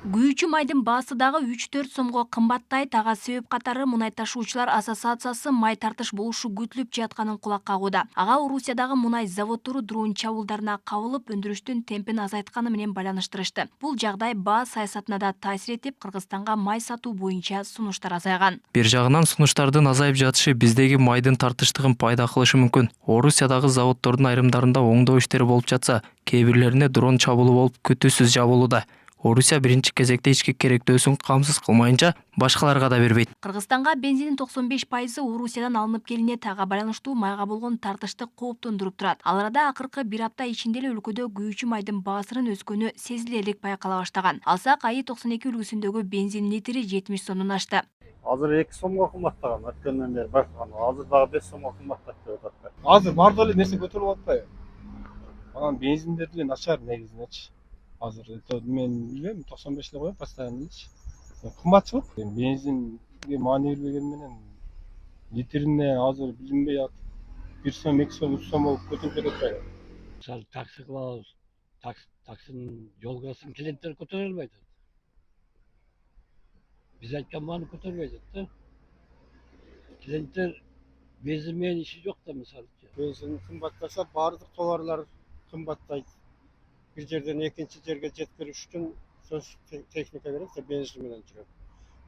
Күйүүчү майдын баасы дагы 3-4 сомго кымбаттайт. Ага себеп катары Мунай ташуучулар ассоциациясы май тартыш болушу күтүлүп жатканын кулак кагууда. Ага Орусиядагы мунай заводдору дрон чабуулдарына кабылып өндүрүштүн темпин азайтканы менен байланыштырышты. Бул жагдай баа саясатына да таасир этип, Кыргызстанга май сатуу боюнча сунуштар азайган. Бир жагынан сунуштардын азайып жатышы биздеги майдын тартыштыгын пайда кылышы мүмкүн. Орусиядагы заводдордун айрымдарында оңдоо иштери болуп жатса, кээ бирлерине дрон чабуулу болуп күтүүсүз жабылууда. Орусия биринчи кезекте ички керектөөсүн камсыз кылмайынча башкаларга да бербейт. Кыргызстанга бензиндин 95% Орусиядан алынып келинет. Ага байланыштуу майга болгон тартышты кооптондуруп турат. Ал арада акыркы бир апта ичинде эле өлкөдө күйүүчү майдын баасынын өскөнү сезилерлик байкала баштаган. Алсак АИ 92 үлгүсүндөгү бензин литри 70 сомдон ашты. Азыр 2 сомго кымбаттаган, өткөндөн бери байкаган. Азыр дагы 5 сомго кымбаттап деп атат. Азыр бардык эле нерсе көтөрүлүп атпайбы? Анан бензиндер деле начар негизинечи. Азыр мен билбейм, 95 эле коём постоянныйчы. Кымбатчылык. Бензинге маани бербеген менен литрине азыр билинбей атып 1 сом, 2 сом, 3 сом болуп көтөрүп кетип атпайбы? Мисалы такси кылабыз. Таксинин жол кырасын клиенттер көтөрө албайт. Биз айткан мааны көтөрбөй атат да. Клиенттер бензин менен иши жок да, мисалы. Бензин кымбаттаса баардык товарлар кымбаттайт. Bir жерден экинчи жерге жеткириш үчүн техника керек, бензин менен жүрөт.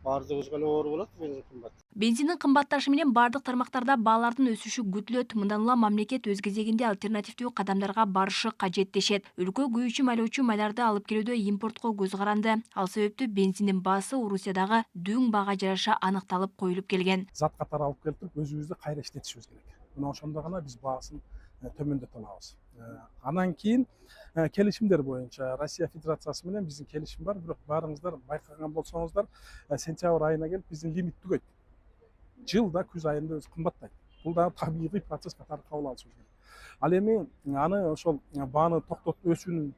Баардыгыбызга эле оор болот, бензин кымбат. Бензиндин кымбатташы менен бардык тармактарда баалардын өсүшү күтүлөт. Мындан улам мамлекет өз кезегинде альтернативдүү кадамдарга барышы кажет дешет. Өлкө күйүүчү майлоочу майларды алып келүүдө импортко көз каранды. Ал себептүү бензиндин баасы Орусиядагы дөң баага жараша аныкталып коюлуп келген. Зат катары алып келип туруп өзүбүздү кайра иштетишибиз керек. Мына ошондо гана биз баасын төмөндөтө алабыз. Анан кийин келишимдер боюнча Россия Федерациясы менен биздин келишим бар, бирок баарыңыздар байкаган болсоңуздар, сентябрь айына келип биздин лимит түгөйт. Жылда күз айында өзү кымбаттайт. Бул да табигый процесс катары кабыл алышыбыз керек. Ал эми аны ошол бааны өсүүнүн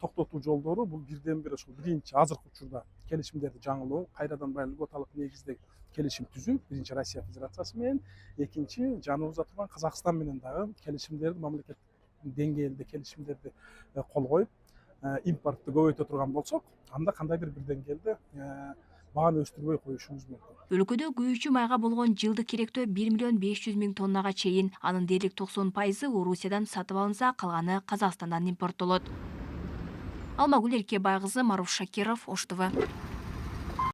токтотуу жолдору бул бирден бир ошол биринчи азыркы учурда келишимдерди жаңылоо, кайрадан баягы квоталык негизде келишим түзүү, биринчи Россия Федерациясы менен, экинчи жаныбызда турган Казакстан менен дагы келишимдерди мамлекет деңгээлде келишимдерди кол коюп, импортты көбөйтө турган болсок, анда кандайдыр бир деңгээлде бааны өстүрбөй коюшубуз мүмкүн. Өлкөдө күйүүчү майга болгон жылдык керектөө 1 500 000 тоннага чейин. Анын дээрлик 90% Орусиядан сатып алынса, калганы Казакстандан импорттолот. Алмагүл Эркебай кызы, Маруш Шакиров, Ош ТВ.